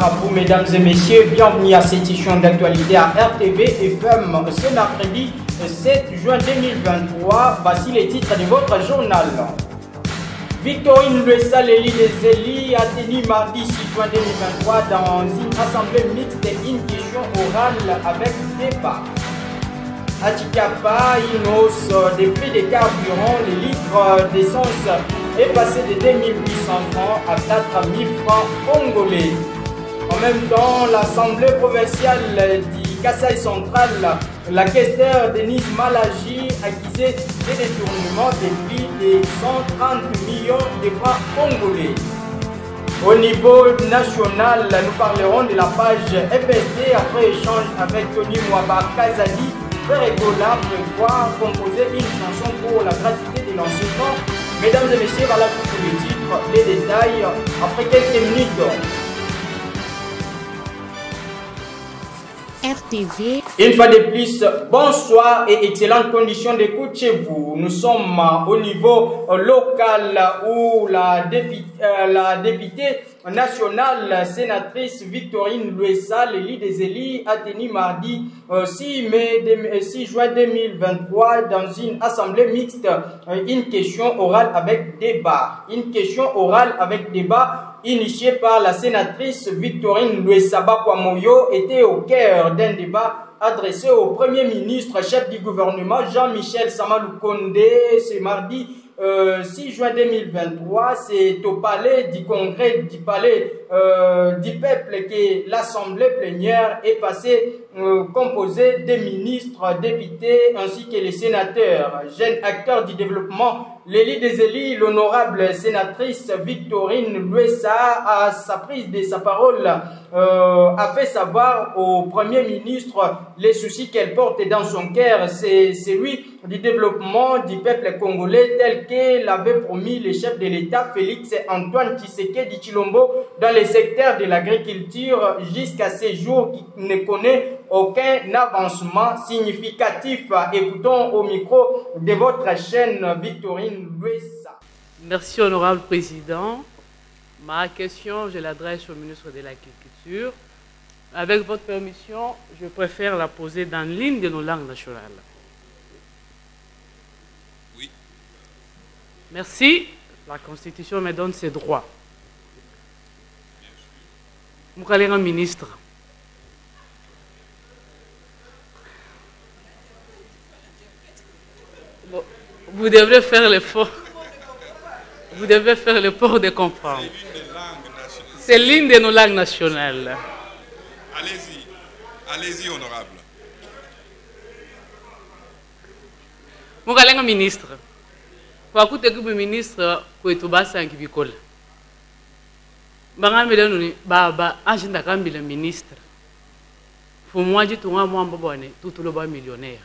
à vous, mesdames et messieurs. Bienvenue à cette édition d'actualité à RTV FM ce mercredi 7 juin 2023. Voici les titres de votre journal. Victorine Luessa, l'élie des élus, a tenu mardi 6 juin 2023 dans une assemblée mixte une question orale avec débat. À Chikapa, une hausse des prix des carburants, les litres d'essence est passé de 2800 francs à 4000 francs congolais. En même temps, l'Assemblée provinciale du Kasaï central, la questeur Denise Malaji, accusée de détournement des prix de 130 millions de francs congolais. Au niveau national, nous parlerons de la page EPSD après échange avec Tony Mwaba Kazali. Frère Egola prévoit composer une chanson pour la gratuité de l'enseignement. Mesdames et messieurs, voilà tous les titres, les détails après quelques minutes. RTV. Une fois de plus, bonsoir et excellentes conditions d'écoute chez vous. Nous sommes au niveau local où la députée nationale sénatrice Victorine Luessa, l'élie des élus, a tenu mardi 6 juin 2023 dans une assemblée mixte une question orale avec débat. Une question orale avec débat initiée par la sénatrice Victorine Luessa Bakwamoyo était au cœur d'un débat adressé au Premier ministre, chef du gouvernement Jean-Michel Samaloukonde ce mardi 6 juin 2023. C'est au palais du congrès du palais du peuple que l'assemblée plénière est passée composée des ministres, députés ainsi que les sénateurs. Jeune acteur du développement, l'élie des élus, l'honorable sénatrice Victorine Luessa, à sa prise de sa parole, a fait savoir au Premier ministre les soucis qu'elle porte dans son cœur. C'est celui du développement du peuple congolais tel que l'avait promis le chef de l'État Félix Antoine Tshisekedi Tshilombo dans le secteur de l'agriculture jusqu'à ce jour qui ne connaît aucun avancement significatif. Écoutons au micro de votre chaîne Victorine Luessa. Merci honorable président. Ma question, je l'adresse au ministre de l'Agriculture. Avec votre permission, je préfère la poser dans l'une de nos langues nationales. Oui. Merci. La Constitution me donne ces droits. Moukalenga ministre. Bon, vous devrez faire l'effort. Vous devez faire l'effort de comprendre. C'est l'une de nos langues nationales. Allez-y. Allez-y, honorable. Moukalenga ministre. Kwa kuteku ministre kwetu basangi bikola. Bangamile nuni baba ajinda kambile ministre. Fumwaji tunga mwamba bwane tutuloba millionnaire.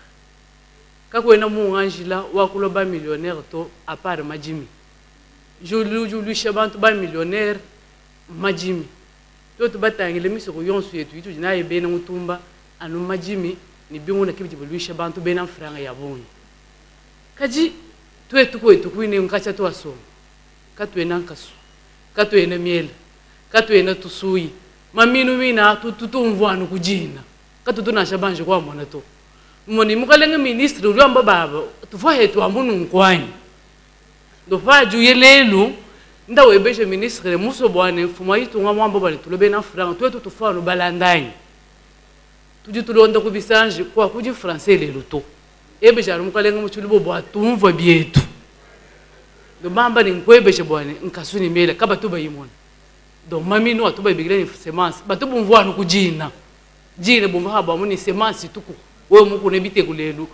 Kakwena muangila wakuloba millionnaire to apart majimi. Julu shabantu ba millionnaire majimi. Toto batangile misoko yonsu yetu itu jina yebena mutumba anu majimi ni bingu na kibiti bulu shabantu bena franga ya boni. Kaji twetu kwetu kwine nkacha to aso. Katwena nkasu. Katwena miele. Katwena tusuyi. Maminu mina tutumvwanu kujina. Katutu na shabanje kwa mwana to. Moni mukalenga ministre uliamba baba tufa hetu ambunu nkwani. Do fa juye lelu nda webeshe ministre muso bwane fuma yitu mwamba bale tulobe na franga twetu tufa no balandani. Tuji tulonda ku bisanje kwa kuji français lelu to. Ebe jaru mukalenga muchulibo bwa tumva bietu. Do mamba ni nkwebeshe bwane nkasuni mele kaba tuba yimona. Do mamino atuba bigireni semence batubu mvwanu kujina. Jine bumhaba muni semence tuku. Wewe muko nebite kulelu.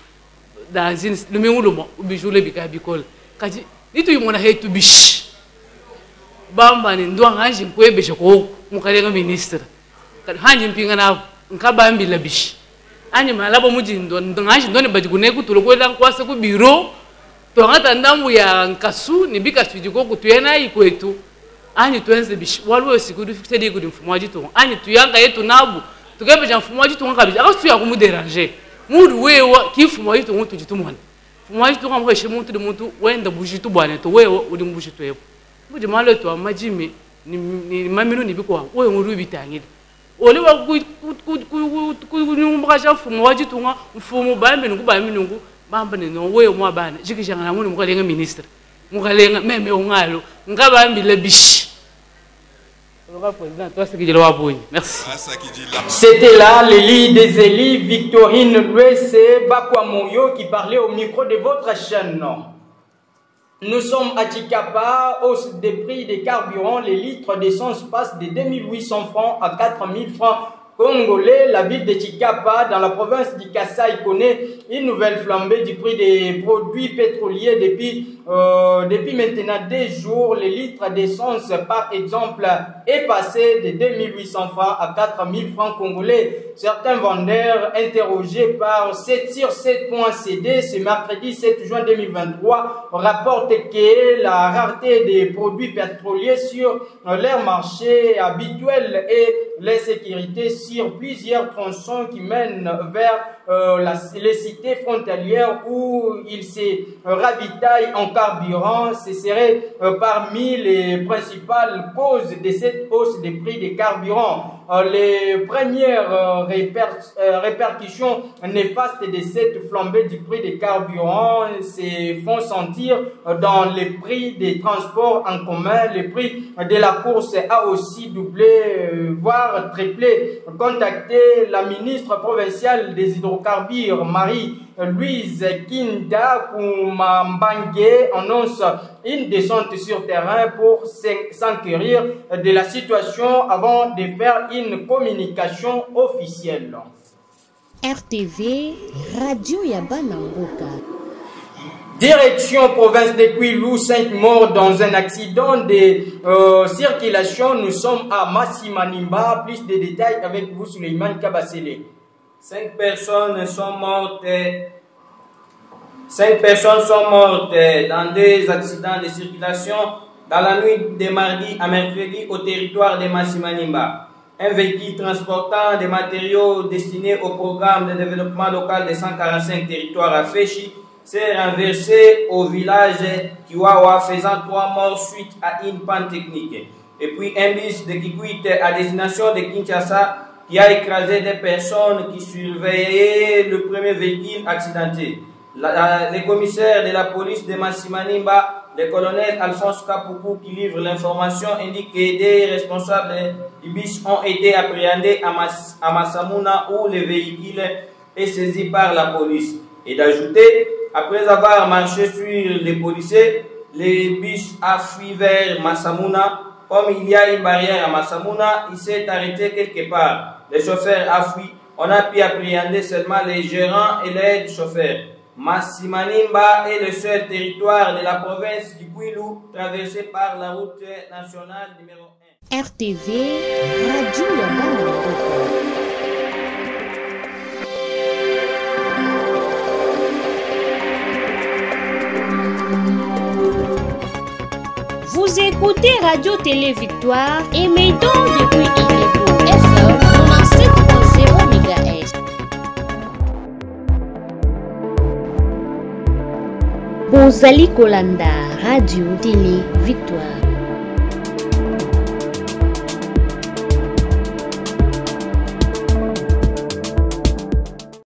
Danzini lumengulumo ubijule bikabikola. Kaji nitu yimona hetu bish. Bamba ni ndwa nganje nkwebeshe ko mukalenga ministre. Hanje mpinga na nkabambi la bish. Anye malabo mujindo nganje ndone bajigune kutulokwela nkwase ku biro. To ngata ndambu ya nkasu ni bika tujiko kutuyena ikwetu. Anye tuenze bish. Walwe sikudu fikitedi kudi mfumo wajitu. Anye tuyanga yetu nabu. Tukebesha mfumo wajitu ngakabisha. Akasu ya kumuderanger. Mudu wewa kifumo wajitu ngutu jitumwana. Mfumo wajitu ngamukeshe muntu de muntu wenda bujitu bwane to wewa uli mbujitu yepo. Mudi malo to amajimi ni mamino ni biko oyo nguru bitangile ole wa ku nyumbaja fumu waji tunga fumu bambe ngu baminungu bamba ne no oyo mwa bana jikijanga nguni mukalenga ministre mukalenga meme ongalo ngabambi le bishi. Merci. C'était là l'élite des élites, Victorine Louesse Bakwamoyo qui parlait au micro de votre chaîne. Nous sommes à Chikapa, hausse des prix des carburants. Les litres d'essence passent de 2800 francs à 4000 francs congolais. La ville de Chikapa, dans la province du Kasaï, connaît une nouvelle flambée du prix des produits pétroliers depuis maintenant 2 jours. Les litres d'essence, par exemple, est passé de 2800 francs à 4000 francs congolais. Certains vendeurs interrogés par 7sur7.cd ce mercredi 7 juin 2023 rapportent que la rareté des produits pétroliers sur leur marché habituel et l'insécurité sur plusieurs tronçons qui mènent vers les cités frontalières où ils se ravitaillent en carburant. Ce serait parmi les principales causes de cette hausse des prix des carburants. Les premières répercussions néfastes de cette flambée du prix des carburants se font sentir dans les prix des transports en commun. Le prix de la course a aussi doublé, voire triplé. Contactez la ministre provinciale des hydrocarbures, Marie-Louise Kinda Koumambangue, annonce une descente sur terrain pour s'enquérir de la situation avant de faire une communication officielle. RTV, Radio Yabanangoka. Direction province de Kwilu, 5 morts dans un accident de circulation. Nous sommes à Massimanimba. Plus de détails avec vous, Suleiman Kabasele. 5 personnes sont mortes. 5 personnes sont mortes dans 2 accidents de circulation dans la nuit de mardi à mercredi au territoire de Massimanimba. Un véhicule transportant des matériaux destinés au programme de développement local de 145 territoires à Féchi s'est renversé au village Kiwawa, faisant 3 morts suite à une panne technique. Et puis un bus de Kikwit à destination de Kinshasa qui a écrasé des personnes qui surveillaient le premier véhicule accidenté. Les commissaires de la police de Massimanimba, le colonel Alphonse Kapoukou qui livre l'information, indique que des responsables du bus ont été appréhendés à Massamouna où le véhicule est saisi par la police. Et d'ajouter, après avoir marché sur les policiers, le bus a fui vers Massamouna. Comme il y a une barrière à Massamouna, il s'est arrêté quelque part. Le chauffeur a fui. On a pu appréhender seulement les gérants et l'aide-chauffeur. Massimanimba est le seul territoire de la province du Kwilu traversé par la route nationale numéro 1. RTV, Radio Yabanangoka. Vous écoutez Radio Télé Victoire et Meidon depuis Ilebo FM 97.0 MHz. Bozali Kolanda, Radio Télé Victoire.